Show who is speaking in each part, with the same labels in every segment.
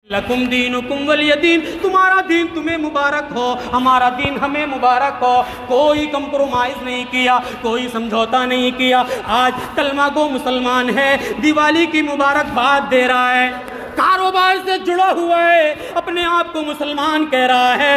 Speaker 1: لکم دینکم ولی دین، تمہارا دین تمہیں مبارک ہو، ہمارا دین ہمیں مبارک ہو۔ کوئی کمپرومائز نہیں کیا، کوئی سمجھوتا نہیں کیا۔ آج کلمہ گو مسلمان ہے، دیوالی کی مبارکباد دے رہا ہے، کاروبار سے جڑا ہوا ہے، اپنے آپ کو مسلمان کہہ رہا ہے،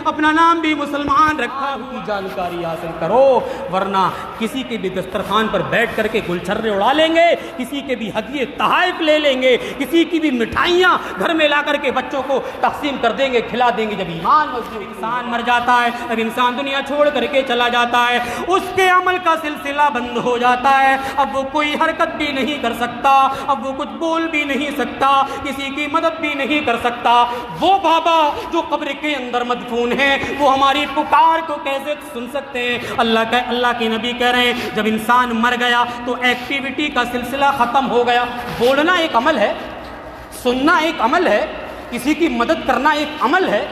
Speaker 1: اپنا نام بھی مسلمان رکھا ہوا۔ جانکاری حاصل کرو، ورنہ کسی کے بھی دسترخوان پر بیٹھ کر کے گلچھرے اڑا لیں گے، کسی کے بھی ہدیے تحائف لے لیں گے، کسی کی بھی مٹھائیاں گھر میں لا کر کے بچوں کو تقسیم کر دیں گے، کھلا دیں گے۔ جب انسان مر جاتا ہے، جب انسان دنیا چھوڑ کر کے چلا جاتا ہے، اس کے عمل کا سلسلہ بند ہو جاتا ہے۔ اب وہ کوئی حرکت بھی نہیں کر سکتا، اب وہ کچھ بول بھی نہیں سکتا، کسی کی مدد بھی نہیں کر سکتا۔ وہ بابا جو قبر کے اندر مدفون ہیں، وہ ہماری پکار کو کیسے سن سکتے ہیں؟ اللہ کے نبی کہہ رہے ہیں جب انسان مر گیا تو ایکٹیویٹی کا سلسلہ ختم ہو گیا۔ بولنا ایک عمل ہے، سننا ایک عمل ہے، کسی کی مدد کرنا ایک عمل ہے۔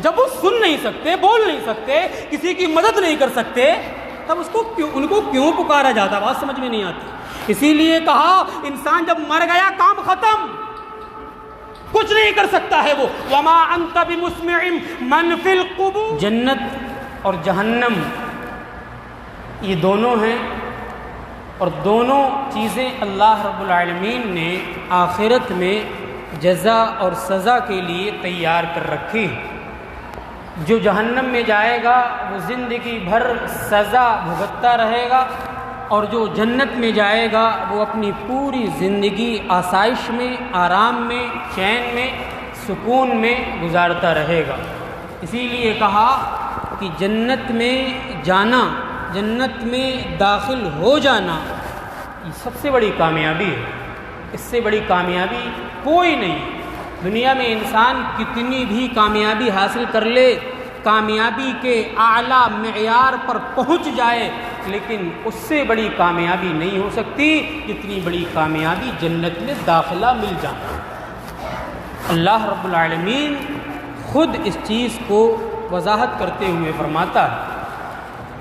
Speaker 1: جب وہ سن نہیں سکتے، بول نہیں سکتے، کسی کی مدد نہیں کر سکتے، تب ان کو کیوں پکارا جاتا؟ بات سمجھ میں نہیں آتی۔ اسی لیے کہا انسان جب مر گیا کام ختم، کچھ نہیں کر سکتا ہے وہ۔ وما انت بمسمع من فی القبور۔ جنت اور جہنم یہ دونوں ہیں، اور دونوں چیزیں اللہ رب العالمین نے آخرت میں جزا اور سزا کے لیے تیار کر رکھی۔ جو جہنم میں جائے گا وہ زندگی بھر سزا بھگتتا رہے گا، اور جو جنت میں جائے گا وہ اپنی پوری زندگی آسائش میں، آرام میں، چین میں، سکون میں گزارتا رہے گا۔ اسی لیے کہا کہ جنت میں جانا، جنت میں داخل ہو جانا، یہ سب سے بڑی کامیابی ہے۔ اس سے بڑی کامیابی کوئی نہیں۔ دنیا میں انسان کتنی بھی کامیابی حاصل کر لے، کامیابی کے اعلیٰ معیار پر پہنچ جائے، لیکن اس سے بڑی کامیابی نہیں ہو سکتی جتنی بڑی کامیابی جنت میں داخلہ مل جانا۔ اللہ رب العالمین خود اس چیز کو وضاحت کرتے ہوئے فرماتا ہے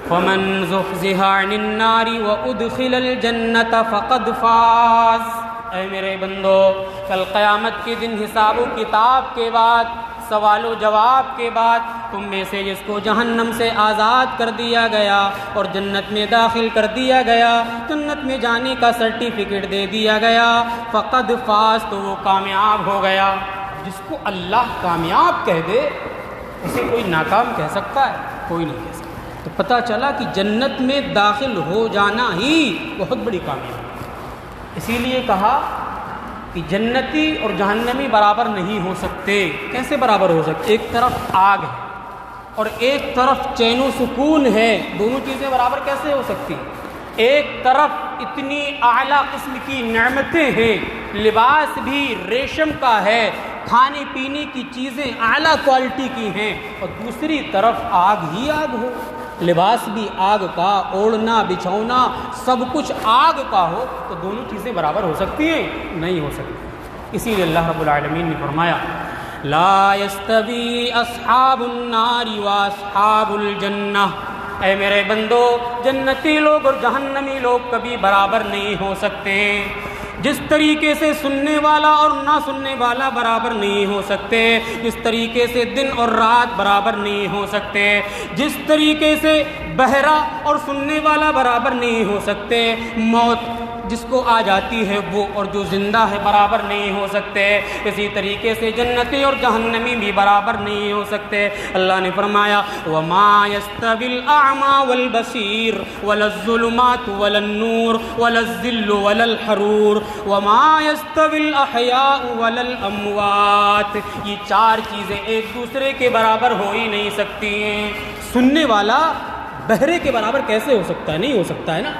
Speaker 1: فَمَنْ زُحْزِحَ عَنِ النَّارِ وَأُدْخِلَ الْجَنَّةَ فَقَدْ فَازَ۔ اے میرے بندو، کل قیامت کے دن حساب و کتاب کے بعد، سوال و جواب کے بعد، تم میں سے جس کو جہنم سے آزاد کر دیا گیا اور جنت میں داخل کر دیا گیا، جنت میں جانے کا سرٹیفکیٹ دے دیا گیا، فقد فاز، تو وہ کامیاب ہو گیا۔ جس کو اللہ کامیاب کہہ دے اسے کوئی ناکام کہہ سکتا ہے؟ کوئی نہیں کہہ سکتا۔ تو پتہ چلا کہ جنت میں داخل ہو جانا ہی بہت بڑی کامیابی ہے۔ اسی لیے کہا کہ جنتی اور جہنمی برابر نہیں ہو سکتے۔ کیسے برابر ہو سکتے؟ ایک طرف آگ ہے اور ایک طرف چین و سکون ہے، دونوں چیزیں برابر کیسے ہو سکتی؟ ایک طرف اتنی اعلیٰ قسم کی نعمتیں ہیں، لباس بھی ریشم کا ہے، کھانے پینے کی چیزیں اعلیٰ کوالٹی کی ہیں، اور دوسری طرف آگ ہی آگ ہو، لباس بھی آگ کا، اوڑھنا بچھونا سب کچھ آگ کا ہو، تو دونوں چیزیں برابر ہو سکتی ہیں؟ نہیں ہو سکتی۔ اسی لیے اللہ رب العالمین نے فرمایا لا یستوی اصحاب النار واصحاب الجنہ۔ اے میرے بندو، جنتی لوگ اور جہنمی لوگ کبھی برابر نہیں ہو سکتے۔ جس طریقے سے سننے والا اور نہ سننے والا برابر نہیں ہو سکتے، جس طریقے سے دن اور رات برابر نہیں ہو سکتے، جس طریقے سے بہرا اور سننے والا برابر نہیں ہو سکتے، موت جس کو آ جاتی ہے وہ اور جو زندہ ہے برابر نہیں ہو سکتے، اسی طریقے سے جنتی اور جہنمی بھی برابر نہیں ہو سکتے۔ اللہ نے فرمایا وَمَا يَسْتَوِي الْأَعْمَى وَالْبَصِيرُ وَلَا الظُّلُمَاتُ وَلَا النُّورُ وَلَا الظِّلُّ وَلَا الْحَرُورُ وَمَا يَسْتَوِي الْأَحْيَاءُ وَلَا الْأَمْوَاتُ۔ یہ چار چیزیں ایک دوسرے کے برابر ہو ہی نہیں سکتی ہیں۔ سننے والا بہرے کے برابر کیسے ہو سکتا ہے؟ نہیں ہو سکتا ہے نا۔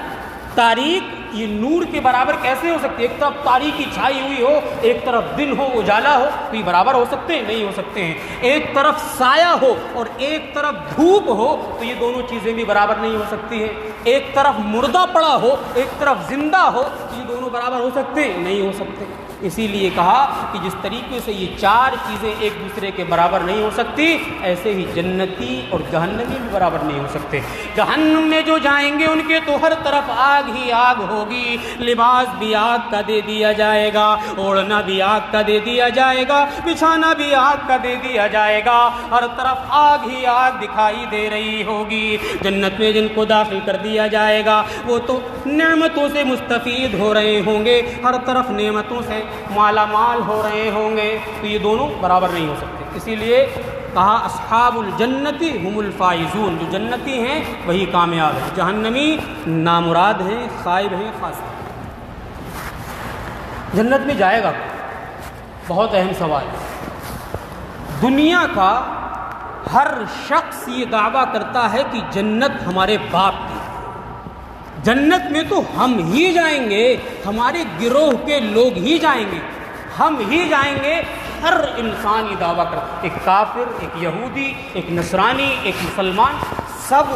Speaker 1: تاریک یہ نور کے برابر کیسے ہو سکتی ہے؟ ایک طرف تاریکی چھائی ہوئی ہو، ایک طرف دن ہو، اجالا ہو، تو یہ برابر ہو سکتے ہیں؟ نہیں ہو سکتے ہیں۔ ایک طرف سایہ ہو اور ایک طرف دھوپ ہو، تو یہ دونوں چیزیں بھی برابر نہیں ہو سکتی ہیں۔ ایک طرف مردہ پڑا ہو، ایک طرف زندہ ہو، تو یہ دونوں برابر ہو سکتے ہیں؟ نہیں ہو سکتے۔ اسی لیے کہا کہ جس طریقے سے یہ چار چیزیں ایک دوسرے کے برابر نہیں ہو سکتی، ایسے ہی جنتی اور جہنمی بھی برابر نہیں ہو سکتے۔ جہنم میں جو جائیں گے ان کے تو ہر طرف آگ ہی آگ ہوگی، لباس بھی آگ کا دے دیا جائے گا، اوڑھنا بھی آگ کا دے دیا جائے گا، بچھانا بھی آگ کا دے دیا جائے گا، ہر طرف آگ ہی آگ دکھائی دے رہی ہوگی۔ جنت میں جن کو داخل کر دیا جائے گا وہ تو نعمتوں سے مستفید ہو رہے ہوں گے، ہر طرف نعمتوں سے مالا مال ہو رہے ہوں گے، تو یہ دونوں برابر نہیں ہو سکتے۔ اسی لیے کہا اصحاب الجنتی ہم الفائزون، جو جنتی ہیں وہی کامیاب ہیں، جہنمی نامراد ہیں، خائب ہیں، خاسر۔ جنت میں جائے گا، بہت اہم سوال ہے۔ دنیا کا ہر شخص یہ دعویٰ کرتا ہے کہ جنت ہمارے باپ کی، جنت میں تو ہم ہی جائیں گے، ہمارے گروہ کے لوگ ہی جائیں گے، ہم ہی جائیں گے۔ ہر انسان یہ دعویٰ کرتا ہے، ایک کافر، ایک یہودی، ایک نصرانی، ایک مسلمان، سب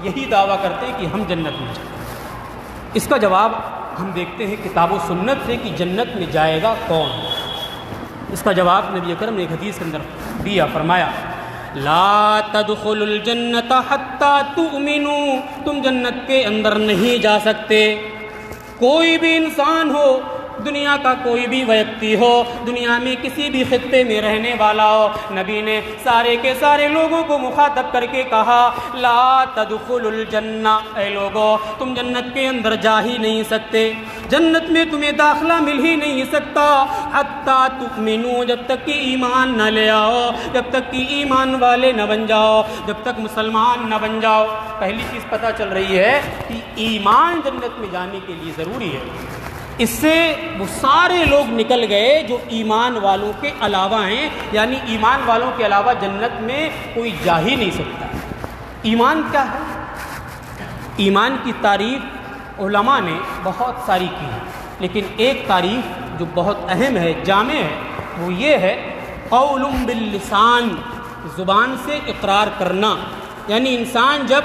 Speaker 1: یہی دعویٰ کرتے ہیں کہ ہم جنت میں جائیں گے۔ اس کا جواب ہم دیکھتے ہیں کتاب و سنت سے کہ جنت میں جائے گا کون۔ اس کا جواب نبی اکرم نے ایک حدیث کے اندر دیا، فرمایا لا تدخلوا الجنت حتی تؤمنوا، تم جنت کے اندر نہیں جا سکتے، کوئی بھی انسان ہو، دنیا کا کوئی بھی ویکتی ہو، دنیا میں کسی بھی خطے میں رہنے والا ہو، نبی نے سارے کے سارے لوگوں کو مخاطب کر کے کہا لا تدخلوا الجنہ، اے لوگو تم جنت کے اندر جا ہی نہیں سکتے، جنت میں تمہیں داخلہ مل ہی نہیں سکتا حتی تؤمنوا، جب تک کہ ایمان نہ لے آؤ، جب تک کہ ایمان والے نہ بن جاؤ، جب تک مسلمان نہ بن جاؤ۔ پہلی چیز پتہ چل رہی ہے کہ ایمان جنت میں جانے کے لیے ضروری ہے۔ اس سے وہ سارے لوگ نکل گئے جو ایمان والوں کے علاوہ ہیں، یعنی ایمان والوں کے علاوہ جنت میں کوئی جا ہی نہیں سکتا۔ ایمان کیا ہے؟ ایمان کی تعریف علماء نے بہت ساری کی ہے، لیکن ایک تعریف جو بہت اہم ہے، جامع ہے، وہ یہ ہے قول باللسان، زبان سے اقرار کرنا۔ یعنی انسان جب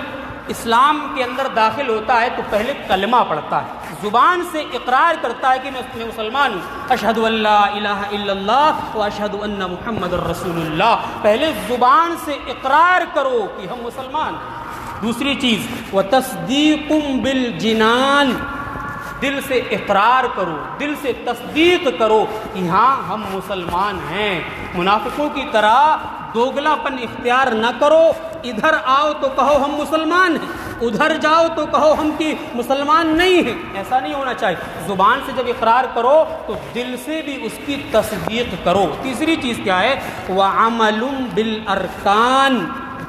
Speaker 1: اسلام کے اندر داخل ہوتا ہے تو پہلے کلمہ پڑھتا ہے، زبان سے اقرار کرتا ہے کہ میں مسلمان ہوں، اشہد ان لا الہ الا اللہ و اشہد ان محمد الرسول اللہ۔ پہلے زبان سے اقرار کرو کہ ہم مسلمان ہیں۔ دوسری چیز وتصدیق بالجنان، دل سے اقرار کرو، دل سے تصدیق کرو کہ ہاں ہم مسلمان ہیں۔ منافقوں کی طرح دوگلا پن اختیار نہ کرو، ادھر آؤ تو کہو ہم مسلمان ہیں، ادھر جاؤ تو کہو ہم کی مسلمان نہیں ہیں، ایسا نہیں ہونا چاہیے۔ زبان سے جب اقرار کرو تو دل سے بھی اس کی تصدیق کرو۔ تیسری چیز کیا ہے؟ وعمل بالارکان،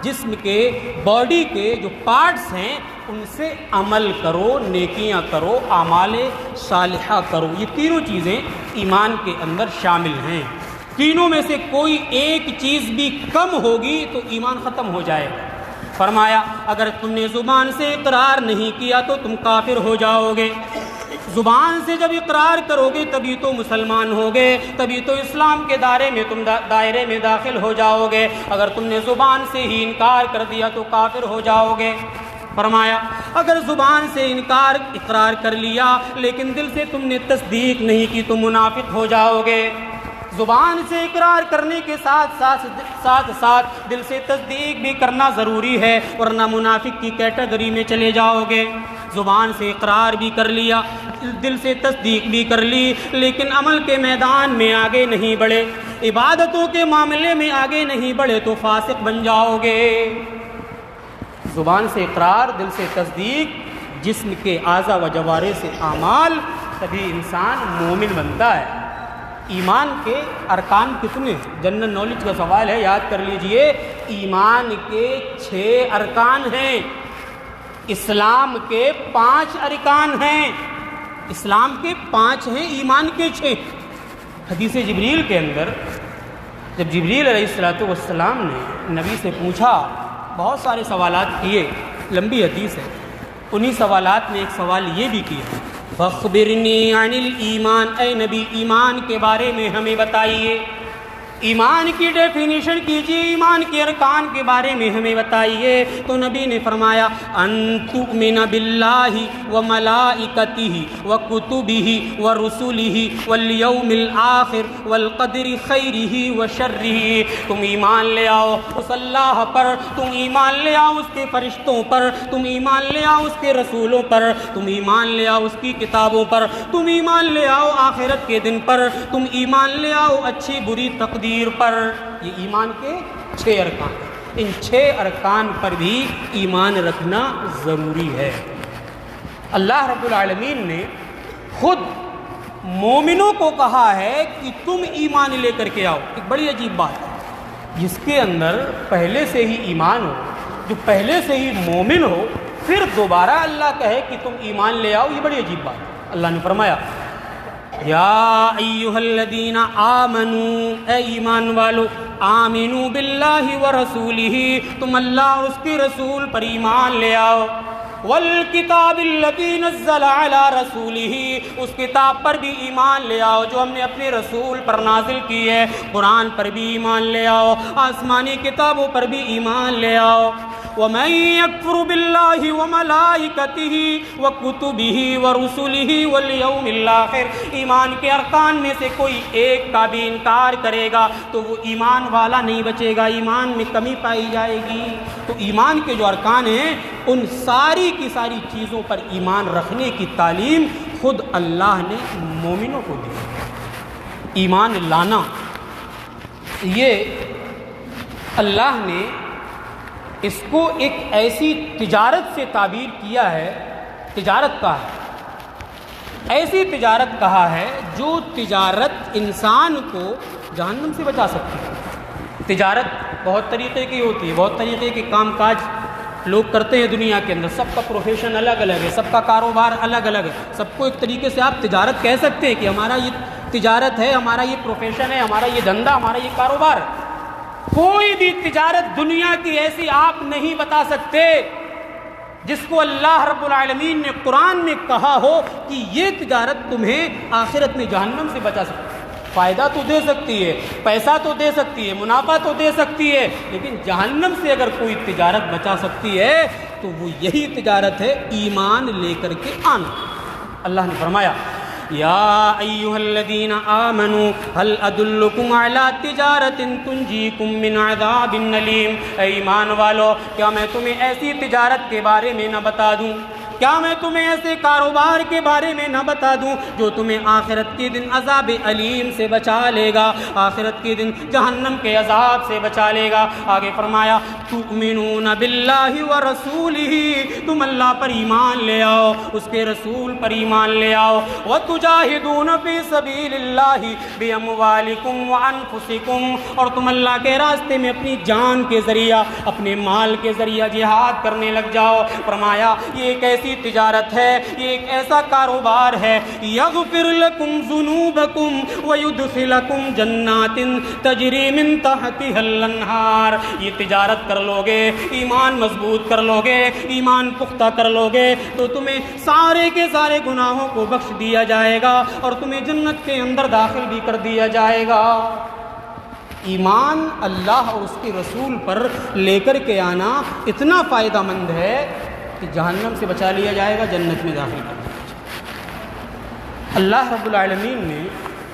Speaker 1: جسم کے باڈی کے جو پارٹس ہیں ان سے عمل کرو، نیکیاں کرو، اعمال صالحہ کرو۔ یہ تینوں چیزیں ایمان کے اندر شامل ہیں۔ تینوں میں سے کوئی ایک چیز بھی کم ہوگی تو ایمان ختم ہو جائے گا۔ فرمایا اگر تم نے زبان سے اقرار نہیں کیا تو تم کافر ہو جاؤ گے، زبان سے جب اقرار کرو گے تبھی تو مسلمان ہوگے، تبھی تو اسلام کے دائرے میں داخل ہو جاؤ گے۔ اگر تم نے زبان سے ہی انکار کر دیا تو کافر ہو جاؤ گے۔ فرمایا اگر زبان سے اقرار کر لیا لیکن دل سے تم نے تصدیق نہیں کی تو منافق ہو جاؤ گے۔ زبان سے اقرار کرنے کے ساتھ ساتھ دل سے تصدیق بھی کرنا ضروری ہے، ورنہ منافق کی کیٹیگری میں چلے جاؤ گے۔ زبان سے اقرار بھی کر لیا، دل سے تصدیق بھی کر لی، لیکن عمل کے میدان میں آگے نہیں بڑھے، عبادتوں کے معاملے میں آگے نہیں بڑھے تو فاسق بن جاؤ گے۔ زبان سے اقرار، دل سے تصدیق، جسم کے اعضاء و جوارح سے اعمال، تبھی انسان مومن بنتا ہے۔ ایمان کے ارکان کتنے؟ جنرل نالج کا سوال ہے، یاد کر لیجئے۔ ایمان کے 6 ارکان ہیں، اسلام کے 5 ارکان ہیں۔ اسلام کے 5 ہیں، ایمان کے 6۔ حدیث جبریل کے اندر جب جبریل علیہ السلام نے نبی سے پوچھا، بہت سارے سوالات کیے، لمبی حدیث ہے، انہی سوالات میں ایک سوال یہ بھی کیا، فَأَخْبِرْنِي عَنِ الْإِيمَانِ، اے نبی ایمان کے بارے میں ہمیں بتائیے۔ ایمان کی ڈیفینیشن کیجیے، ایمان کے ارکان کے بارے میں ہمیں بتائیے۔ تو نبی نے فرمایا ان تؤمن باللہ وملائکتہ وکتبہ ورسلہ والیوم الآخر والقدر خیرہ وشرہ۔ تم ایمان لے آؤ اس اللہ پر، تم ایمان لے آؤ اس کے فرشتوں پر، تم ایمان لے آؤ اس کے رسولوں پر، تم ایمان لے آؤ اس کی کتابوں پر، تم ایمان لے آؤ آخرت کے دن پر، تم ایمان لے آؤ اچھی بری تقدیر پر۔ یہ ایمان کے 6 ارکان، ان 6 ارکان پر بھی ایمان رکھنا ضروری ہے۔ اللہ رب العالمین نے خود مومنوں کو کہا ہے کہ تم ایمان لے کر کے آؤ۔ ایک بڑی عجیب بات ہے، جس کے اندر پہلے سے ہی ایمان ہو، جو پہلے سے ہی مومن ہو، پھر دوبارہ اللہ کہے کہ تم ایمان لے آؤ، یہ بڑی عجیب بات ہے۔ اللہ نے فرمایا یا ایھا الذین آمنوا، اے ایمان والو، آمنوا باللہ ورسولہ، تم اللہ اور اس کے رسول پر ایمان لے آؤ، والکتاب الذی نزل علی رسولہ، اس کتاب پر بھی ایمان لے آؤ جو ہم نے اپنے رسول پر نازل کی ہے، قرآن پر بھی ایمان لے آؤ، آسمانی کتابوں پر بھی ایمان لے آؤ۔ وَمَن يَكْفُرُ بِاللَّهِ وَمَلَائِكَتِهِ وَكُتُبِهِ وَرُسُلِهِ وَالْيَوْمِ الْآخِرِ، ایمان کے ارکان میں سے کوئی ایک کا بھی انکار کرے گا تو وہ ایمان والا نہیں بچے گا، ایمان میں کمی پائی جائے گی۔ تو ایمان کے جو ارکان ہیں ان ساری کی ساری چیزوں پر ایمان رکھنے کی تعلیم خود اللہ نے مومنوں کو دی۔ ایمان لانا یہ اللہ نے اس کو ایک ایسی تجارت سے تعبیر کیا ہے، تجارت کہا ہے، ایسی تجارت کہا ہے جو تجارت انسان کو جہنم سے بچا سکتی ہے۔ تجارت بہت طریقے کی ہوتی ہے، بہت طریقے کے کام کاج لوگ کرتے ہیں دنیا کے اندر، سب کا پروفیشن الگ الگ ہے، سب کا کاروبار الگ الگ ہے، سب کو ایک طریقے سے آپ تجارت کہہ سکتے ہیں کہ ہمارا یہ تجارت ہے، ہمارا یہ پروفیشن ہے، ہمارا یہ دھندا، ہمارا یہ کاروبار ہے۔ کوئی بھی تجارت دنیا کی ایسی آپ نہیں بتا سکتے جس کو اللہ رب العالمین نے قرآن میں کہا ہو کہ یہ تجارت تمہیں آخرت میں جہنم سے بچا سکتی ہے۔ فائدہ تو دے سکتی ہے، پیسہ تو دے سکتی ہے، منافع تو دے سکتی ہے، لیکن جہنم سے اگر کوئی تجارت بچا سکتی ہے تو وہ یہی تجارت ہے ایمان لے کر کے آنا۔ اللہ نے فرمایا یا ایھا الذین آمنوا هل ادلکم علی تجارۃ تنجیکم من عذاب علیم، اے ایمان والو کیا میں تمہیں ایسی تجارت کے بارے میں نہ بتا دوں، کیا میں تمہیں ایسے کاروبار کے بارے میں نہ بتا دوں جو تمہیں آخرت کے دن عذاب علیم سے بچا لے گا، آخرت کے دن جہنم کے عذاب سے بچا لے گا۔ آگے فرمایا تؤمنون باللہ ورسولہ، تم اللہ پر ایمان لے آؤ، اس کے رسول پر ایمان لے آؤ، وتجاہدون فی سبیل اللہ باموالکم وانفسکم، اور تم اللہ کے راستے میں اپنی جان کے ذریعہ، اپنے مال کے ذریعہ جہاد کرنے لگ جاؤ۔ فرمایا یہ ایک ایسی تجارت ہے، یہ ایک ایسا کاروبار ہے، یغفر لکم ذنوبکم ویدخلکم جنات تجری من تحتها الانہار۔ یہ تجارت کر لو گے، ایمان مضبوط کر لو گے، ایمان پختہ کر لو گے تو تمہیں سارے کے سارے گناہوں کو بخش دیا جائے گا اور تمہیں جنت کے اندر داخل بھی کر دیا جائے گا۔ ایمان اللہ اور اس کے رسول پر لے کر کے آنا اتنا فائدہ مند ہے کہ جہنم سے بچا لیا جائے گا، جنت میں داخل کر دیا جائے گا۔ اللہ رب العالمین نے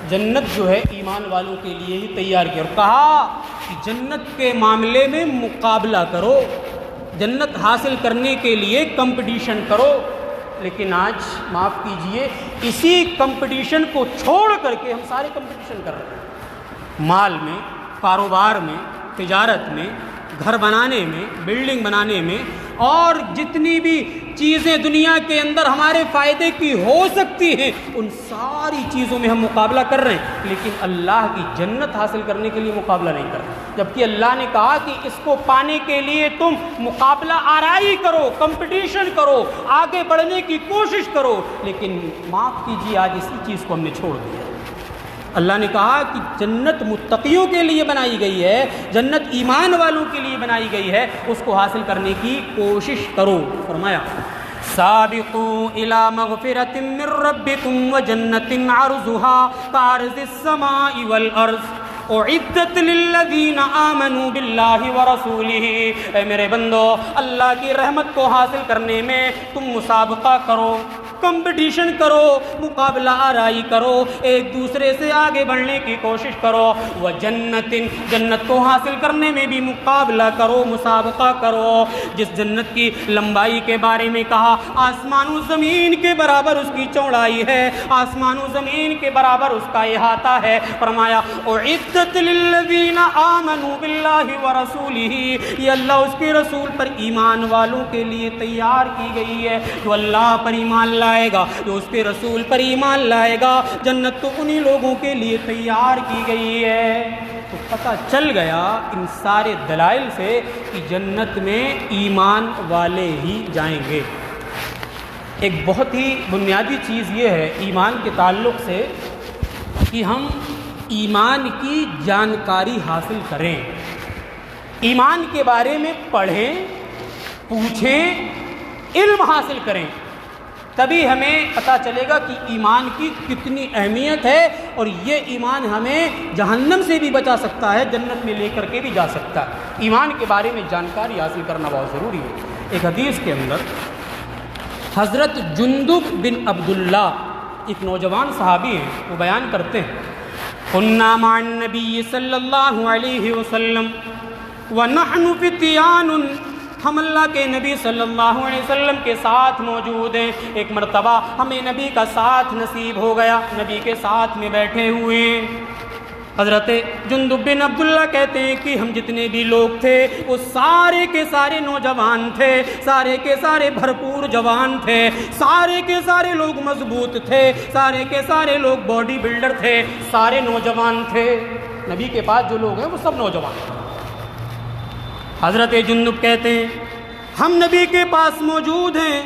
Speaker 1: جنت جو ہے ایمان والوں کے لیے ہی تیار کی اور کہا کہ جنت کے معاملے میں مقابلہ کرو، جنت حاصل کرنے کے لیے کمپٹیشن کرو۔ لیکن آج معاف کیجئے اسی کمپٹیشن کو چھوڑ کر کے ہم سارے کمپٹیشن کر رہے ہیں، مال میں، کاروبار میں، تجارت میں، گھر بنانے میں، بلڈنگ بنانے میں، اور جتنی بھی چیزیں دنیا کے اندر ہمارے فائدے کی ہو سکتی ہیں ان ساری چیزوں میں ہم مقابلہ کر رہے ہیں، لیکن اللہ کی جنت حاصل کرنے کے لیے مقابلہ نہیں کر رہے۔ جبکہ اللہ نے کہا کہ اس کو پانے کے لیے تم مقابلہ آرائی کرو، کمپٹیشن کرو، آگے بڑھنے کی کوشش کرو، لیکن معاف کیجیے آج اسی چیز کو ہم نے چھوڑ دیا۔ اللہ نے کہا کہ جنت متقیوں کے لیے بنائی گئی ہے، جنت ایمان والوں کے لیے بنائی گئی ہے، اس کو حاصل کرنے کی کوشش کرو۔ فرمایا سابقوا الی مغفرۃ من ربکم وجنۃ عرضها کعرض السماء والارض اعدت للذین آمنوا باللہ ورسولہ، اے میرے بندو اللہ کی رحمت کو حاصل کرنے میں تم مسابقہ کرو، کمپٹیشن کرو، مقابلہ آرائی کرو، ایک دوسرے سے آگے بڑھنے کی کوشش کرو، وجنت، جنت کو حاصل کرنے میں بھی مقابلہ کرو، مسابقہ کرو۔ جس جنت کی لمبائی کے بارے میں کہا آسمان و زمین کے برابر اس کی چوڑائی ہے، آسمان و زمین کے برابر اس کا احاطہ ہے، فرمایا اعدت للذین آمنوا باللہ ورسولہ، یہ اللہ اس کے رسول پر ایمان والوں کے لیے تیار کی گئی ہے۔ جو اللہ پر ایمان لائے گا، جو اس کے رسول پر ایمان لائے گا، جنت تو انہی لوگوں کے لیے تیار کی گئی ہے۔ تو پتہ چل گیا ان سارے دلائل سے کہ جنت میں ایمان والے ہی جائیں گے۔ ایک بہت ہی بنیادی چیز یہ ہے ایمان کے تعلق سے کہ ہم ایمان کی جانکاری حاصل کریں، ایمان کے بارے میں پڑھیں، پوچھیں، علم حاصل کریں، تبھی ہمیں پتہ چلے گا کہ ایمان کی کتنی اہمیت ہے، اور یہ ایمان ہمیں جہنم سے بھی بچا سکتا ہے، جنت میں لے کر کے بھی جا سکتا ہے۔ ایمان کے بارے میں جانکاری حاصل کرنا بہت ضروری ہے۔ ایک حدیث کے اندر حضرت جندب بن عبداللہ ایک نوجوان صحابی ہیں، وہ بیان کرتے ہیں كنا مع النبی صلی اللہ علیہ وسلم ونحن فتیان، ہم اللہ کے نبی صلی اللہ علیہ وسلم کے ساتھ موجود ہیں۔ ایک مرتبہ ہمیں نبی کا ساتھ نصیب ہو گیا، نبی کے ساتھ میں بیٹھے ہوئے ہیں۔ حضرت جندب بن عبداللہ کہتے ہیں کہ ہم جتنے بھی لوگ تھے وہ سارے کے سارے نوجوان تھے، سارے کے سارے بھرپور جوان تھے، سارے کے سارے لوگ مضبوط تھے، سارے کے سارے لوگ باڈی بلڈر تھے، سارے نوجوان تھے۔ نبی کے پاس جو لوگ ہیں وہ سب نوجوان ہیں۔ حضرت جندب کہتے ہیں ہم نبی کے پاس موجود ہیں،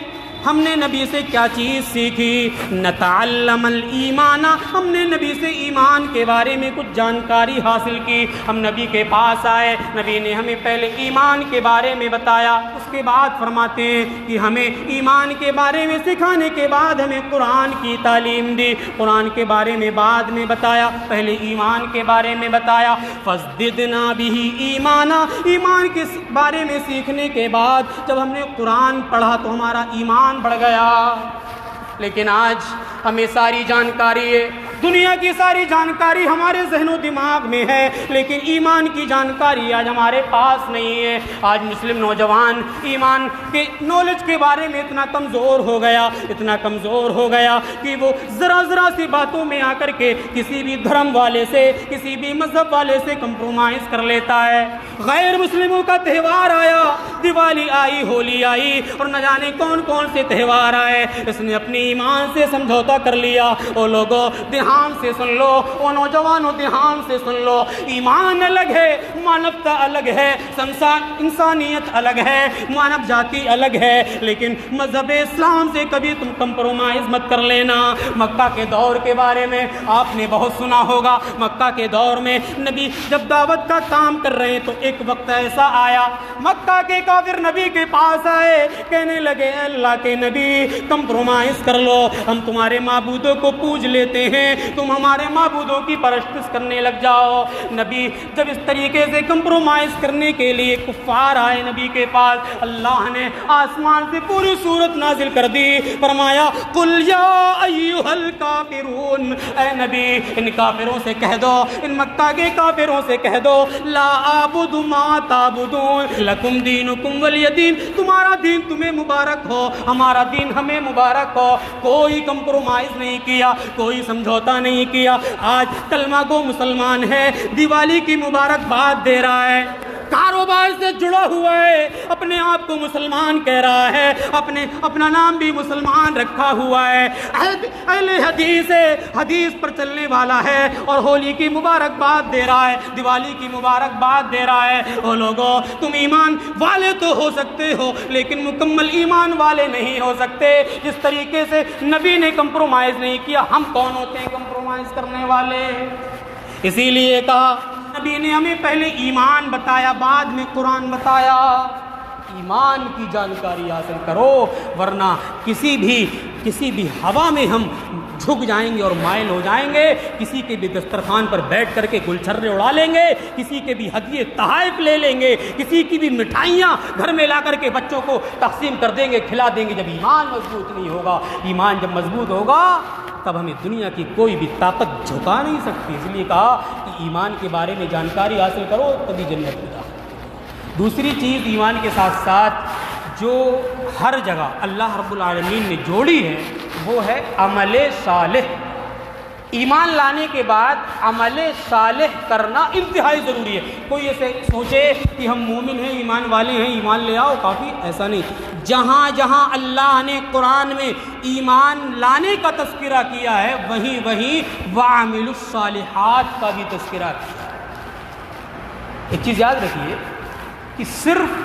Speaker 1: ہم نے نبی سے کیا چیز سیکھی؟ نتعلم الایمان، ہم نے نبی سے ایمان کے بارے میں کچھ جانکاری حاصل کی۔ ہم نبی کے پاس آئے، نبی نے ہمیں پہلے ایمان کے بارے میں بتایا، اس کے بعد فرماتے ہیں کہ ہمیں ایمان کے بارے میں سکھانے کے بعد ہمیں قرآن کی تعلیم دی، قرآن کے بارے میں بعد میں بتایا، پہلے ایمان کے بارے میں بتایا۔ فازددنا بہ ایمانا، ایمان کے بارے میں سیکھنے کے بعد جب ہم نے قرآن پڑھا تو ہمارا ایمان بڑھ گیا۔ لیکن آج ہمیں ساری جانکاری ہے، دنیا کی ساری جانکاری ہمارے ذہن و دماغ میں ہے، لیکن ایمان کی جانکاری آج ہمارے پاس نہیں ہے۔ آج مسلم نوجوان ایمان کے نالج کے بارے میں اتنا کمزور ہو گیا، اتنا کمزور ہو گیا کہ وہ ذرا ذرا سی باتوں میں آ کر کے کسی بھی دھرم والے سے، کسی بھی مذہب والے سے کمپرومائز کر لیتا ہے۔ غیر مسلموں کا تہوار آیا، دیوالی آئی، ہولی آئی، اور نہ جانے کون کون سے تہوار آئے، اس نے اپنی ایمان سے سمجھوتا کر لیا۔ او لوگوں دھیان سے سن لو، او نوجوانوں دھیان سے سن لو، ایمان الگ ہے، مانوتا الگ ہے، انسانیت الگ ہے، مانو جاتی الگ ہے، لیکن مذہب اسلام سے کبھی تم کمپرومائز مت کر لینا۔ مکہ کے دور کے بارے میں آپ نے بہت سنا ہوگا، مکہ کے دور میں نبی جب دعوت کا کام کر رہے ہیں تو ایک وقت ایسا آیا، مکہ کے کافر نبی کے پاس آئے، کہنے لگے اے اللہ کے نبی کمپرومائز کر لو، ہم تمہارے معبودوں کو پوج لیتے ہیں، تم ہمارے معبودوں کی پرستش کرنے لگ جاؤ۔ نبی جب اس طریقے سے کمپرومائز کرنے کے لیے کفار آئے نبی کے پاس، اللہ نے آسمان سے پوری سورت نازل کر دی، فرمایا قل یا ایھا الکافرون، اے نبی ان کافروں سے کہہ دو، ان مکہ کے کافروں سے کہہ دو، لا اعبد ما تعبدون لکم دینکم ولی دین، تمہارا دین تمہیں مبارک ہو، ہمارا دین ہمیں مبارک ہو۔ کوئی کمپرومائز نہیں کیا، کوئی سمجھوتا نہیں کیا۔ آج کلمہ گو مسلمان ہے، دیوالی کی مبارکباد دے رہا ہے، کاروبار سے جڑا ہوا ہے، اپنے آپ کو مسلمان کہہ رہا ہے، اپنا نام بھی مسلمان رکھا ہوا ہے، اہل حدیث ہے، حدیث پر چلنے والا ہے، اور ہولی کی مبارکباد دے رہا ہے، دیوالی کی مبارکباد دے رہا ہے۔ او لوگوں تم ایمان والے تو ہو سکتے ہو، لیکن مکمل ایمان والے نہیں ہو سکتے۔ جس طریقے سے نبی نے کمپرومائز نہیں کیا، ہم کون ہوتے ہیں کمپرومائز کرنے والے؟ اسی لیے کہا نبی نے ہمیں پہلے ایمان بتایا، بعد میں قرآن بتایا۔ ایمان کی جانکاری حاصل کرو، ورنہ کسی بھی ہوا میں ہم جھک جائیں گے اور مائل ہو جائیں گے، کسی کے بھی دسترخوان پر بیٹھ کر کے گلچھرے اڑا لیں گے، کسی کے بھی ہدیے تحائف لے لیں گے، کسی کی بھی مٹھائیاں گھر میں لا کر کے بچوں کو تقسیم کر دیں گے، کھلا دیں گے۔ جب ایمان مضبوط نہیں ہوگا، ایمان جب مضبوط ہوگا تب ہمیں دنیا کی کوئی بھی طاقت جھکا نہیں سکتی۔ اس لیے کہا کہ ایمان کے بارے میں جانکاری حاصل کرو تبھی جنت میں جاؤ۔ دوسری چیز ایمان کے ساتھ ساتھ جو ہر جگہ اللہ رب العالمین نے جوڑی ہے وہ ہے عمل صالح۔ ایمان لانے کے بعد عمل صالح کرنا انتہائی ضروری ہے۔ کوئی ایسے سوچے کہ ہم مومن ہیں، ایمان والے ہیں، ایمان لے آؤ کافی، ایسا نہیں۔ جہاں جہاں اللہ نے قرآن میں ایمان لانے کا تذکرہ کیا ہے وہیں وہیں وَعَمِلُوا الصَّالِحَاتِ کا بھی تذکرہ کیا ہے۔ ایک چیز یاد رکھیے کہ صرف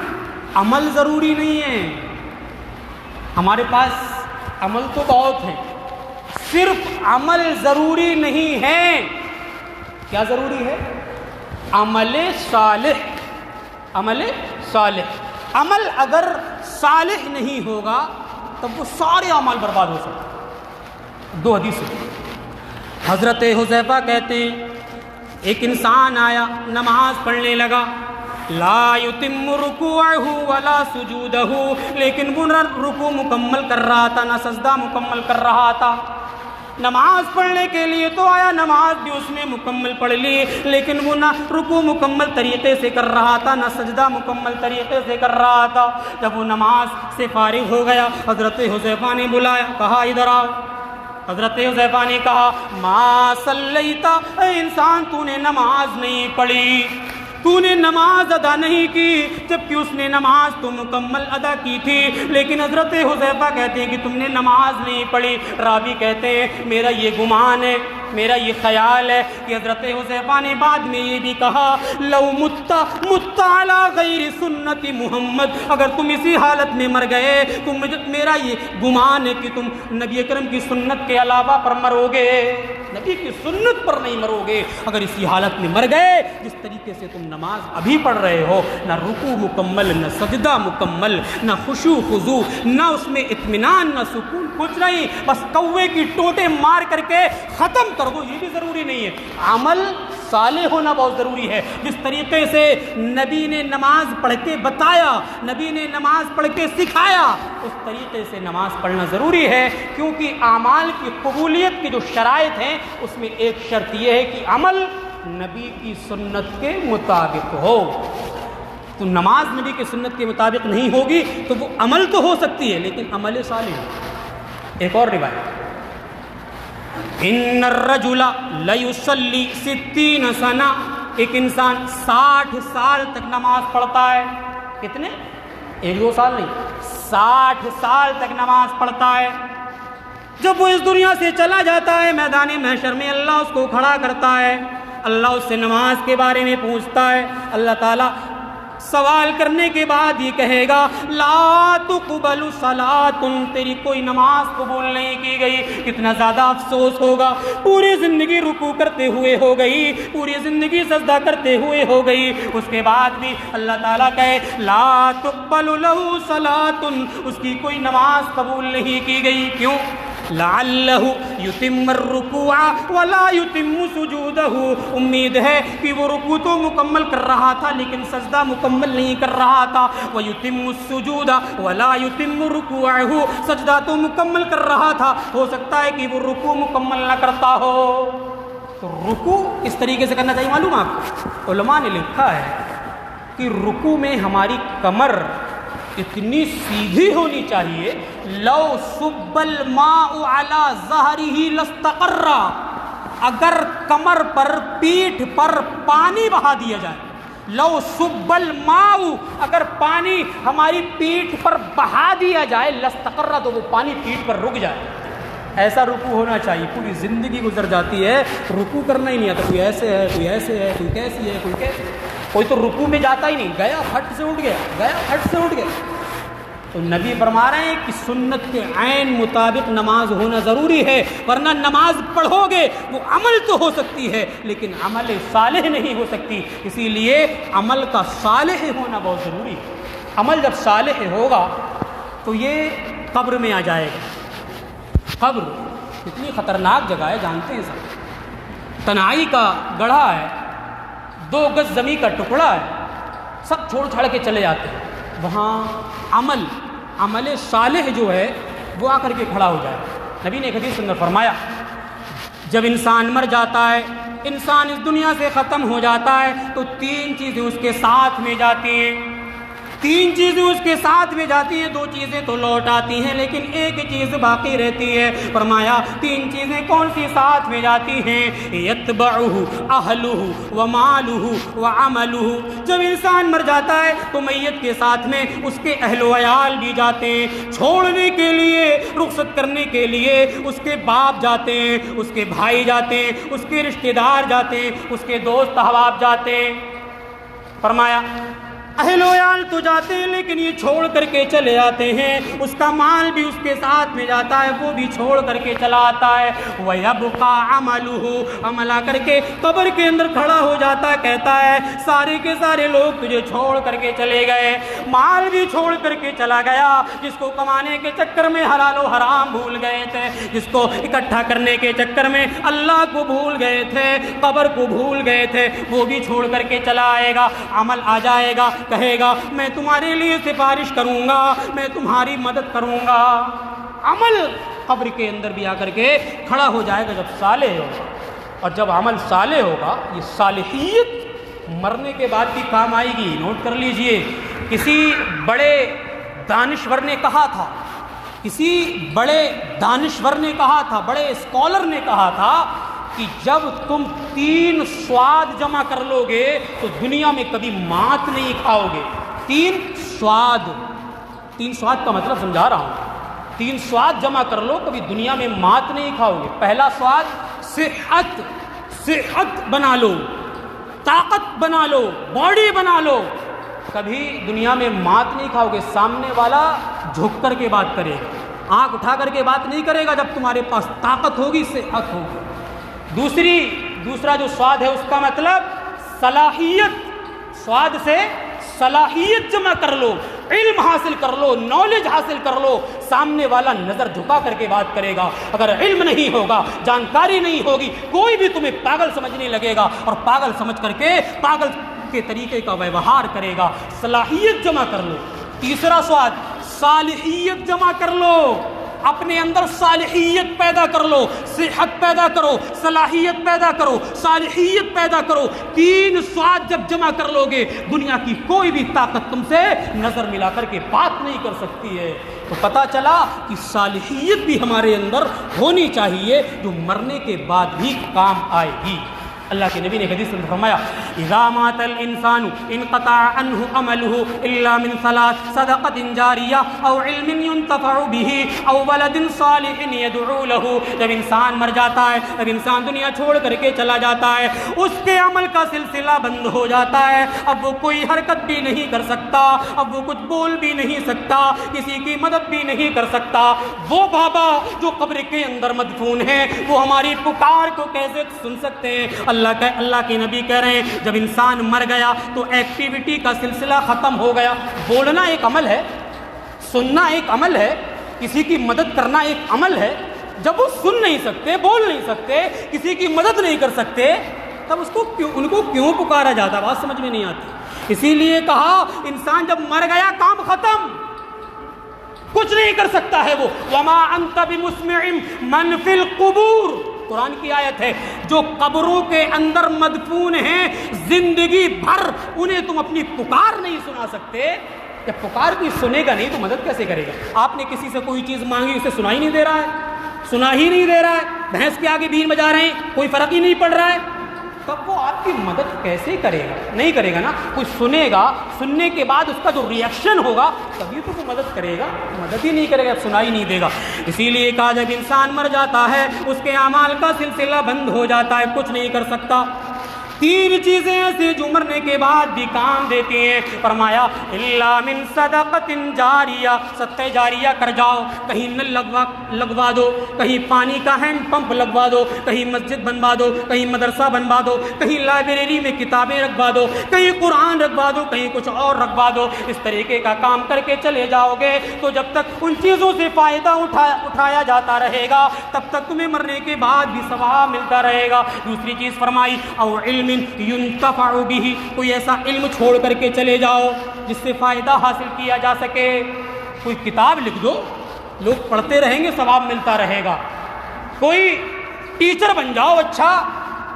Speaker 1: عمل ضروری نہیں ہے، ہمارے پاس عمل تو بہت ہے، صرف عمل ضروری نہیں ہے۔ کیا ضروری ہے؟ عمل صالح۔ عمل صالح، عمل اگر صالح نہیں ہوگا تب وہ سارے اعمال برباد ہو سکتے ہیں۔ دو حدیثیں، حضرت حذیفہ کہتے ہیں ایک انسان آیا نماز پڑھنے لگا، لا یتم رکوعہ ولا سجودہ، لیکن وہ نہ رکوع مکمل کر رہا تھا نہ سجدہ مکمل کر رہا تھا۔ نماز پڑھنے کے لیے تو آیا، نماز بھی اس نے مکمل پڑھ لی، لیکن وہ نہ رکوع مکمل طریقے سے کر رہا تھا نہ سجدہ مکمل طریقے سے کر رہا تھا۔ جب وہ نماز سے فارغ ہو گیا، حضرت حذیفہ نے بلایا، کہا ادھر آؤ۔ حضرت حذیفہ نے کہا ما صلیت، اے انسان تو نے نماز نہیں پڑھی، تو نے نماز ادا نہیں کی، جبکہ اس نے نماز تو مکمل ادا کی تھی۔ لیکن حضرت حذیفہ کہتے ہیں کہ تم نے نماز نہیں پڑھی۔ راوی کہتے ہیں میرا یہ گمان ہے، میرا یہ خیال ہے کہ حضرت حذیفہ نے بعد میں یہ بھی کہا لو مت علی غیر سنت محمد، اگر تم اسی حالت میں مر گئے تو میرا یہ گمان ہے کہ تم نبی اکرم کی سنت کے علاوہ پر مرو گے، نبی کی سنت پر نہیں مرو گے۔ اگر اسی حالت میں مر گئے جس طریقے سے تم نماز ابھی پڑھ رہے ہو، نہ رکوع مکمل، نہ سجدہ مکمل، نہ خشوع خضوع، نہ اس میں اطمینان، نہ سکون، کچھ نہیں، بس کوے کی ٹوٹے مار کر کے ختم کر دو، یہ بھی ضروری نہیں ہے۔ عمل صالح ہونا بہت ضروری ہے۔ جس طریقے سے نبی نے نماز پڑھ کے بتایا، نبی نے نماز پڑھ کے سکھایا، اس طریقے سے نماز پڑھنا ضروری ہے، کیونکہ اعمال کی قبولیت کی جو شرائط ہیں اس میں ایک شرط یہ ہے کہ عمل نبی کی سنت کے مطابق ہو۔ تو نماز نبی کی سنت کے مطابق نہیں ہوگی تو وہ عمل تو ہو سکتی ہے لیکن عمل صالح۔ ایک اور روایت، ان الرجل لیصلی 60 سنہ، ایک انسان 60 سال تک نماز پڑھتا ہے۔ کتنے؟ 1-2 سال نہیں، 60 سال تک نماز پڑھتا ہے۔ جب وہ اس دنیا سے چلا جاتا ہے میدان محشر میں اللہ اس کو کھڑا کرتا ہے، اللہ اس سے نماز کے بارے میں پوچھتا ہے۔ اللہ تعالیٰ سوال کرنے کے بعد یہ کہے گا لا تقبل صلاۃ، تیری کوئی نماز قبول نہیں کی گئی۔ کتنا زیادہ افسوس ہوگا، پوری زندگی رکوع کرتے ہوئے ہو گئی، پوری زندگی سجدہ کرتے ہوئے ہو گئی، اس کے بعد بھی اللہ تعالیٰ کہے لا تقبل له صلاۃ، اس کی کوئی نماز قبول نہیں کی گئی۔ کیوں؟ لعلہ یتم الرکوع ولا یتم سجودہ، امید ہے کہ وہ رکوع تو مکمل کر رہا تھا لیکن سجدہ مکمل نہیں کر رہا تھا۔ ویتم السجود ولا یتم رکوعہ، سجدہ تو مکمل کر رہا تھا، ہو سکتا ہے کہ وہ رکوع مکمل نہ کرتا ہو۔ تو رکوع اس طریقے سے کرنا چاہیے، معلوم آپ کو علماء نے لکھا ہے کہ رکوع میں ہماری کمر اتنی سیدھی ہونی چاہیے لو صب الماء علی ظہرہ لاستقر، اگر کمر پر، پیٹھ پر پانی بہا دیا جائے، لو صب الماء، اگر پانی ہماری پیٹھ پر بہا دیا جائے، لاستقر، تو وہ پانی پیٹھ پر رک جائے۔ ایسا رکوع ہونا چاہیے۔ پوری زندگی گزر جاتی ہے رکوع کرنا ہی نہیں آتا، کوئی ایسے ہے، کوئی ایسے ہے، کوئی کیسی ہے، کوئی کیسے، کوئی تو رکوع میں جاتا ہی نہیں، گیا ہٹ سے اٹھ گیا، گیا ہٹ سے اٹھ گیا۔ تو نبی فرما رہے ہیں کہ سنت کے عین مطابق نماز ہونا ضروری ہے، ورنہ نماز پڑھو گے وہ عمل تو ہو سکتی ہے لیکن عمل صالح نہیں ہو سکتی۔ اسی لیے عمل کا صالح ہونا بہت ضروری ہے۔ عمل جب صالح ہوگا تو یہ قبر میں آ جائے گا۔ قبر کتنی خطرناک جگہ ہے جانتے ہیں سب. تنہائی کا گڑھا ہے, 2 گز زمین کا ٹکڑا ہے, سب چھوڑ چھاڑ کے چلے جاتے ہیں. وہاں عمل صالح جو ہے وہ آ کر کے کھڑا ہو جائے. نبی نے ایک حدیث کے اندر فرمایا جب انسان مر جاتا ہے, انسان اس دنیا سے ختم ہو جاتا ہے تو 3 چیزیں اس کے ساتھ میں جاتی ہیں. 3 چیزیں اس کے ساتھ میں جاتی ہیں, 2 چیزیں تو لوٹ آتی ہیں لیکن ایک چیز باقی رہتی ہے. فرمایا 3 چیزیں کون سی ساتھ میں جاتی ہیں؟ یتبعہ اہلہ ومالہ وعملہ. جب انسان مر جاتا ہے تو میت کے ساتھ میں اس کے اہل و عیال بھی جاتے ہیں, چھوڑنے کے لیے, رخصت کرنے کے لیے اس کے باپ جاتے ہیں, اس کے بھائی جاتے ہیں, اس کے رشتہ دار جاتے ہیں, اس کے دوست احباب جاتے ہیں. فرمایا اہل و عیال تو جاتے ہیں لیکن یہ چھوڑ کر کے چلے جاتے ہیں, اس کا مال بھی اس کے ساتھ میں جاتا ہے, وہ بھی چھوڑ کر کے چلا آتا ہے. وَيَبْقَى عَمَلُهُ, عمل آ کر کے قبر کے اندر کھڑا ہو جاتا ہے, کہتا ہے سارے کے سارے لوگ تجھے چھوڑ کر کے چلے گئے, مال بھی چھوڑ کر کے چلا گیا, جس کو کمانے کے چکر میں حلال و حرام بھول گئے تھے, جس کو اکٹھا کرنے کے چکر میں اللہ کو بھول گئے تھے, قبر کو بھول گئے تھے, وہ بھی چھوڑ کر کے چلا آئے گا. عمل آ جائے گا, کہے گا میں تمہارے لیے سفارش کروں گا, میں تمہاری مدد کروں گا. عمل قبر کے اندر بھی آ کر کے کھڑا ہو جائے گا جب صالح ہوگا. اور جب عمل صالح ہوگا, یہ صالحیت مرنے کے بعد بھی کام آئے گی. نوٹ کر لیجئے, کسی بڑے دانشور نے کہا تھا, بڑے اسکالر نے کہا تھا کہ جب تم 3 سواد جمع کر لو گے تو دنیا میں کبھی مات نہیں کھاؤ گے. 3 سواد کا مطلب سمجھا رہا ہوں. 3 سواد جمع کر لو, کبھی دنیا میں مات نہیں کھاؤ گے. پہلا سواد صحت بنا لو, طاقت بنا لو, باڈی بنا لو, کبھی دنیا میں مات نہیں کھاؤ گے. سامنے والا جھک کر کے بات کرے گا, آنکھ اٹھا کر کے بات نہیں کرے گا جب تمہارے پاس طاقت ہوگی, صحت ہوگی. دوسرا جو سواد ہے اس کا مطلب صلاحیت. سواد سے صلاحیت جمع کر لو, علم حاصل کر لو, نالج حاصل کر لو. سامنے والا نظر جھکا کر کے بات کرے گا. اگر علم نہیں ہوگا, جانکاری نہیں ہوگی, کوئی بھی تمہیں پاگل سمجھنے لگے گا اور پاگل سمجھ کر کے پاگل کے طریقے کا ویوہار کرے گا. صلاحیت جمع کر لو. تیسرا سواد صالحیت جمع کر لو. اپنے اندر صالحیت پیدا کر لو, صحت پیدا کرو, صلاحیت پیدا کرو, صالحیت پیدا کرو. 3 سواد جب جمع کر لو گے, دنیا کی کوئی بھی طاقت تم سے نظر ملا کر کے بات نہیں کر سکتی ہے. تو پتہ چلا کہ صالحیت بھی ہمارے اندر ہونی چاہیے جو مرنے کے بعد بھی کام آئے گی. اللہ کے نبی نے حدیث میں فرمایا اذا مات الانسان انقطع عنه عمله الا من 3 صدقة جاریہ او علم ينتفع به او ولد صالح يدعو له. جب انسان مر جاتا ہے, جب انسان دنیا چھوڑ کر کے چلا جاتا ہے, اس کے عمل کا سلسلہ بند ہو جاتا ہے. اب وہ کوئی حرکت بھی نہیں کر سکتا, اب وہ کچھ بول بھی نہیں سکتا, کسی کی مدد بھی نہیں کر سکتا. وہ بابا جو قبر کے اندر مدفون ہیں, وہ ہماری پکار کو کیسے سن سکتے ہیں؟ اللہ کے نبی کہہ رہے ہیں جب انسان مر گیا تو ایکٹیویٹی کا سلسلہ ختم ہو گیا. بولنا ایک عمل ہے, سننا ایک عمل ہے, کسی کی مدد کرنا ایک عمل ہے. جب وہ سن نہیں سکتے, بول نہیں سکتے, کسی کی مدد نہیں کر سکتے, تب ان کو کیوں پکارا جاتا؟ بات سمجھ میں نہیں آتی. اسی لیے کہا انسان جب مر گیا کام ختم, کچھ نہیں کر سکتا ہے وہ. وما انت بمسمع من فی القبور, قرآن کی آیت ہے. جو قبروں کے اندر مدفون ہیں, زندگی بھر انہیں تم اپنی پکار نہیں سنا سکتے. جب پکار بھی سنے گا نہیں تو مدد کیسے کرے گا؟ آپ نے کسی سے کوئی چیز مانگی, اسے سنا ہی نہیں دے رہا ہے, بھینس کے آگے بین بجا رہے ہیں, کوئی فرق ہی نہیں پڑ رہا ہے, تب وہ آپ کی مدد کیسے کرے گا؟ نہیں کرے گا نا. کوئی سنے گا, سننے کے بعد اس کا جو ریئیکشن ہوگا تبھی تو وہ مدد کرے گا. مدد ہی نہیں کرے گا, سنا ہی نہیں دے گا. اسی لیے کہا جب انسان مر جاتا ہے اس کے اعمال کا سلسلہ بند ہو جاتا ہے, کچھ نہیں کر سکتا. تین چیزیں ایسی جو مرنے کے بعد بھی کام دیتی ہیں. فرمایا الا من صدقۃ جاریہ، صدقہ جاریہ کر جاؤ، کہیں نل لگوا دو، کہیں پانی کا ہینڈ پمپ لگوا دو، کہیں مسجد بنوا دو، کہیں مدرسہ بنوا دو، کہیں لائبریری میں کتابیں رکھوا دو، کہیں قرآن رکھوا دو، کہیں کچھ اور رکھوا دو. اس طریقے کا کام کر کے چلے جاؤ گے تو جب تک ان چیزوں سے فائدہ اٹھایا جاتا رہے گا تب تک تمہیں مرنے کے بعد بھی ثواب ملتا رہے گا. دوسری چیز فرمائی او علم ينتفع به، کوئی ایسا علم چھوڑ کر کے چلے جاؤ جس سے فائدہ حاصل کیا جا سکے. کوئی کتاب لکھ دو، لوگ پڑھتے رہیں گے، ثواب ملتا رہے گا. کوئی ٹیچر بن جاؤ، اچھا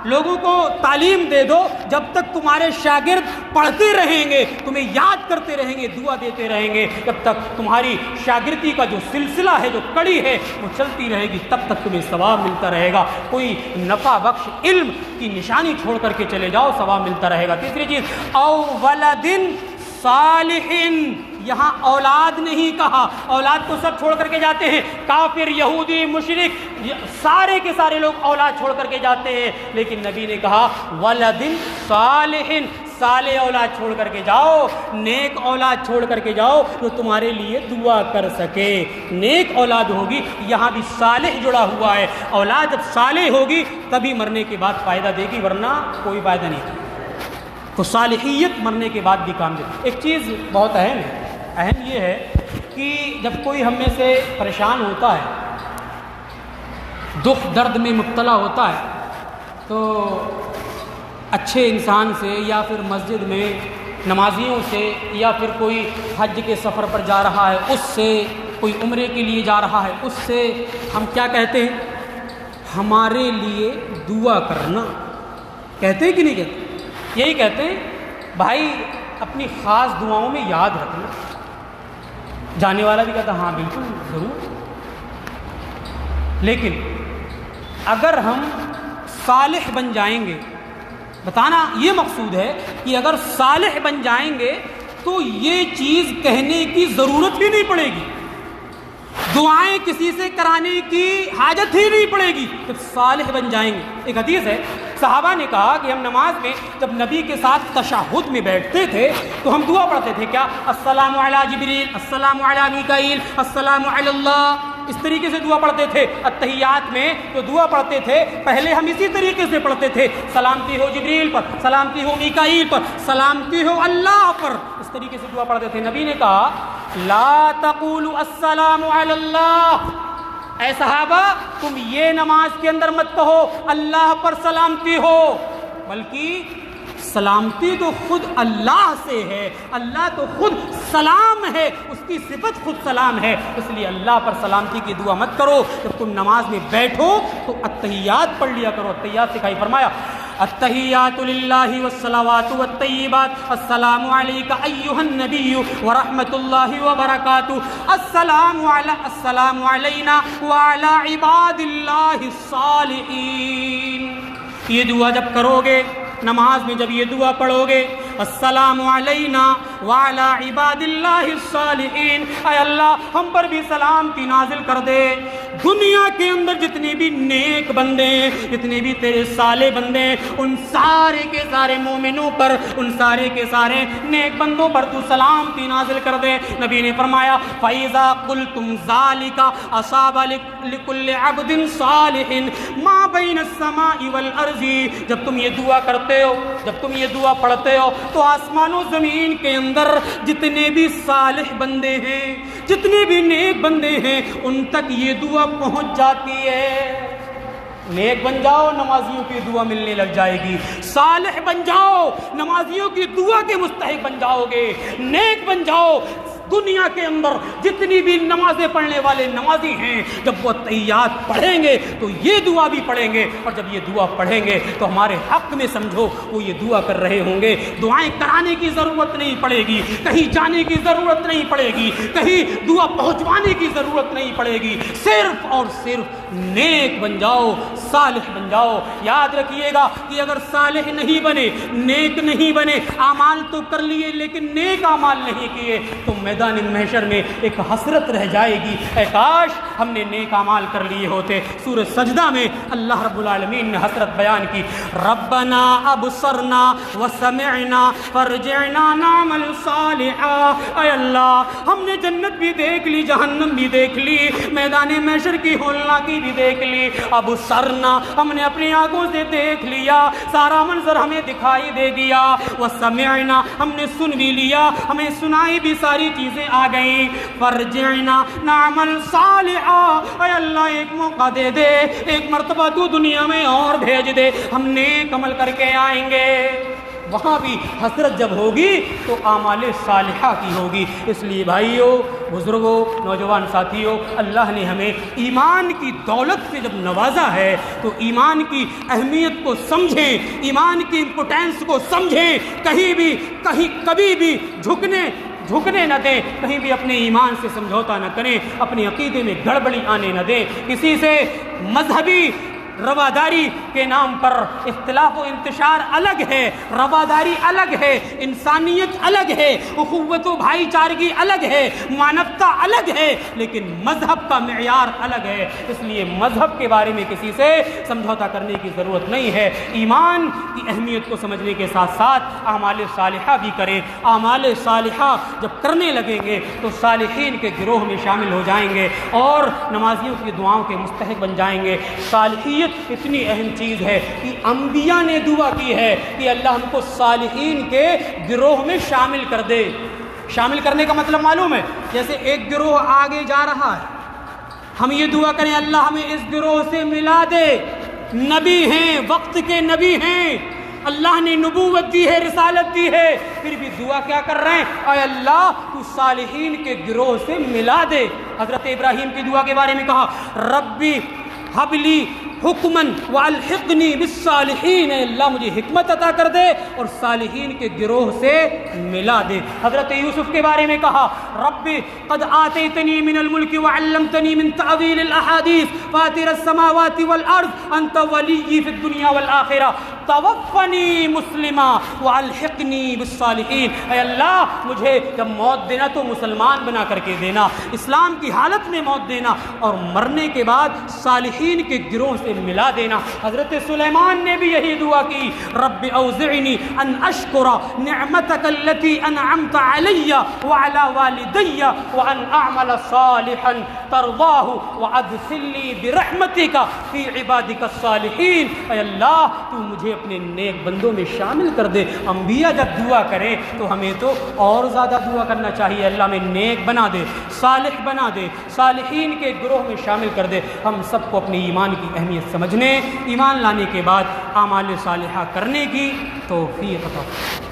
Speaker 1: لوگوں کو تعلیم دے دو، جب تک تمہارے شاگرد پڑھتے رہیں گے، تمہیں یاد کرتے رہیں گے، دعا دیتے رہیں گے، جب تک تمہاری شاگردی کا جو سلسلہ ہے، جو کڑی ہے وہ چلتی رہے گی، تب تک تمہیں ثواب ملتا رہے گا. کوئی نفع بخش علم کی نشانی چھوڑ کر کے چلے جاؤ، ثواب ملتا رہے گا. تیسری چیز او ولد صالح، یہاں اولاد نہیں کہا، اولاد کو سب چھوڑ کر کے جاتے ہیں، کافر یہودی مشرک سارے کے سارے لوگ اولاد چھوڑ کر کے جاتے ہیں، لیکن نبی نے کہا ولد صالح، صالح اولاد چھوڑ کر کے جاؤ، نیک اولاد چھوڑ کر کے جاؤ جو تمہارے لیے دعا کر سکے. نیک اولاد ہوگی، یہاں بھی صالح جڑا ہوا ہے. اولاد جب صالح ہوگی تبھی مرنے کے بعد فائدہ دے گی، ورنہ کوئی فائدہ نہیں. تو صالحیت مرنے کے بعد بھی کام دے. ایک چیز بہت اہم یہ ہے کہ جب کوئی ہم میں سے پریشان ہوتا ہے، دکھ درد میں مبتلا ہوتا ہے، تو اچھے انسان سے یا پھر مسجد میں نمازیوں سے یا پھر کوئی حج کے سفر پر جا رہا ہے اس سے، کوئی عمرے کے لیے جا رہا ہے اس سے ہم کیا کہتے ہیں؟ ہمارے لیے دعا کرنا. کہتے ہیں کہ نہیں کہتے؟ یہی کہتے ہیں بھائی اپنی خاص دعاؤں میں یاد رکھنا. جانے والا بھی کہتا ہاں بالکل ضرور. لیکن اگر ہم صالح بن جائیں گے، بتانا یہ مقصود ہے کہ اگر صالح بن جائیں گے تو یہ چیز کہنے کی ضرورت ہی نہیں پڑے گی، دعائیں کسی سے کرانے کی حاجت ہی نہیں پڑے گی جب صالح بن جائیں گے. ایک حدیث ہے، صحابہ نے کہا کہ ہم نماز میں جب نبی کے ساتھ تشہد میں بیٹھتے تھے تو ہم دعا پڑھتے تھے. کیا؟ السلام علی جبریل، السلام علی میکائیل، السلام علی اللہ. اس طریقے سے دعا پڑھتے تھے. اتحیات میں جو دعا پڑھتے تھے پہلے ہم اسی طریقے سے پڑھتے تھے، سلامتی ہو جبریل پر، سلامتی ہو میکائیل پر، سلامتی ہو اللہ پر. اس طریقے سے دعا پڑھتے تھے. نبی نے کہا لا تقولوا السلام علی اللہ، اے صحابہ تم یہ نماز کے اندر مت کہو اللہ پر سلامتی ہو، بلکہ سلامتی تو خود اللہ سے ہے، اللہ تو خود سلام ہے، اس کی صفت خود سلام ہے. اس لیے اللہ پر سلامتی کی دعا مت کرو. جب تم نماز میں بیٹھو تو اتحیات پڑھ لیا کرو. اتحیات سکھائی. فرمایا التحیات للہ والصلوات والطیبات، السلام علیک ایھا النبی ورحمۃ اللہ وبرکاتہ، السلام علینا وعلی عباد اللہ الصالحین. یہ دعا جب کرو گے، نماز میں جب یہ دعا پڑھو گے، السلام علینا وعلی عباد اللہ الصالحین، اے اللہ ہم پر بھی سلامتی نازل کر دے. دنیا کے اندر جتنے بھی نیک بندے ہیں، جتنے بھی تیرے صالح بندے ہیں، ان سارے کے سارے مومنوں پر، ان سارے کے سارے نیک بندوں پر تو سلامتی نازل کر دے. نبی نے فرمایا فَإِذَا قُلْتُمْ ذَلِكَ أَصَابَ لِكُلِّ عَبْدٍ صَالِحٍ مَا بَيْنَ السَّمَاءِ وَالْأَرْضِ. جب تم یہ دعا کرتے ہو، جب تم یہ دعا پڑھتے ہو تو آسمان و زمین کے اندر جتنے بھی صالح بندے ہیں، جتنے بھی نیک بندے ہیں، ان تک یہ دعا پہنچ جاتی ہے. نیک بن جاؤ، نمازیوں کی دعا ملنے لگ جائے گی. صالح بن جاؤ، نمازیوں کی دعا کے مستحق بن جاؤ گے. نیک بن جاؤ، دنیا کے اندر جتنی بھی نمازیں پڑھنے والے نمازی ہیں جب وہ تحیات پڑھیں گے تو یہ دعا بھی پڑھیں گے، اور جب یہ دعا پڑھیں گے تو ہمارے حق میں سمجھو وہ یہ دعا کر رہے ہوں گے. دعائیں کرانے کی ضرورت نہیں پڑے گی، کہیں جانے کی ضرورت نہیں پڑے گی، کہیں دعا پہنچوانے کی ضرورت نہیں پڑے گی. صرف اور صرف نیک بن جاؤ، صالح بن جاؤ. یاد رکھیے گا کہ اگر صالح نہیں بنے، نیک نہیں بنے، اعمال تو کر لیے لیکن نیک اعمال نہیں کیے تو میدان میدان محشر میں ایک حسرت رہ جائے گی، اے کاش ہم نے نیک اعمال کر لیے ہوتے۔ سورہ سجدہ میں اللہ رب العالمین نے حسرت بیان کی، ربنا ابصرنا وسمعنا فرجعنا نعمل صالحا، اے اللہ ہم نے جنت بھی دیکھ لی، جہنم بھی دیکھ لی، میدان محشر کی ہولناکی بھی دیکھ لی، ابصرنا ہم نے اپنی آنکھوں سے دیکھ لیا، سارا منظر ہمیں دکھائی دے دیا، وسمعنا ہم نے سن بھی لیا، ہمیں سنائی بھی ساری چیزیں آ گئیں، فرجعنا نعمل صالحا، اے اللہ ایک موقع دے دے، ایک مرتبہ تو دنیا میں اور بھیج دے، ہم نیک عمل کر کے آئیں گے۔ وہاں بھی حسرت جب ہوگی تو اعمال صالحہ کی ہوگی۔ اس لیے بھائیوں، بزرگوں، نوجوان ساتھیوں، اللہ نے ہمیں ایمان کی دولت سے جب نوازا ہے تو ایمان کی اہمیت کو سمجھیں، ایمان کی امپورٹینس کو سمجھیں، کبھی بھی جھکنے نہ دیں، کہیں بھی اپنے ایمان سے سمجھوتا نہ کریں، اپنے عقیدے میں گڑبڑی آنے نہ دیں، کسی سے مذہبی رواداری کے نام پر اختلاف و انتشار الگ ہے، رواداری الگ ہے، انسانیت الگ ہے، اخوت و بھائی چارگی الگ ہے، مانوتا الگ ہے، لیکن مذہب کا معیار الگ ہے۔ اس لیے مذہب کے بارے میں کسی سے سمجھوتا کرنے کی ضرورت نہیں ہے۔ ایمان کی اہمیت کو سمجھنے کے ساتھ ساتھ اعمال صالحہ بھی کریں۔ اعمال صالحہ جب کرنے لگیں گے تو صالحین کے گروہ میں شامل ہو جائیں گے اور نمازیوں کی دعاؤں کے مستحق بن جائیں گے۔ صالحیت اتنی اہم چیز ہے کہ انبیاء نے دعا کی ہے کہ اللہ ہم کو صالحین کے گروہ میں شامل کر دے۔ شامل کرنے کا مطلب معلوم ہے، جیسے ایک گروہ آگے جا رہا ہے، ہم یہ دعا کریں اللہ ہمیں اس گروہ سے ملا دے۔ نبی ہیں، وقت کے نبی ہیں، اللہ نے نبوت دی ہے، رسالت دی ہے، پھر بھی دعا کیا کر رہے ہیں؟ اے اللہ تو صالحین کے گروہ سے ملا دے۔ حضرت ابراہیم کی دعا کے بارے میں کہا، ربی حب لی حکمن والحقنی بالصالحین، اے اللہ مجھے حکمت عطا کر دے اور صالحین کے گروہ سے ملا دے۔ حضرت یوسف کے بارے میں کہا، رب قد آتیتنی من الملک وعلمتنی من تعویل الاحادیث فاطر السماوات والارض انت ولی فی الدنیا والآخرہ توفنی مسلما والحقنی بالصالحین، اے اللہ مجھے جب موت دینا تو مسلمان بنا کر کے دینا، اسلام کی حالت میں موت دینا اور مرنے کے بعد صالحین کے گروہ سے ملا دینا۔ حضرت سلیمان نے بھی یہی دعا کی، رب اوزعنی ان اشکر نعمتک التي انعمت علی وعلی والدی وان اعمل صالحا ترضاہ وادخلنی برحمتک فی عبادک الصالحین، اے اللہ تو مجھے اپنے نیک بندوں میں شامل کر دے۔ انبیاء جب دعا کریں تو ہمیں تو اور زیادہ دعا کرنا چاہیے، اللہ میں نیک بنا دے، صالح بنا دے، صالحین کے گروہ میں شامل کر دے۔ ہم سب کو اپنے ایمان کی اہمیت سمجھنے، ایمان لانے کے بعد اعمال صالحہ کرنے کی توفیق عطا فرمائے۔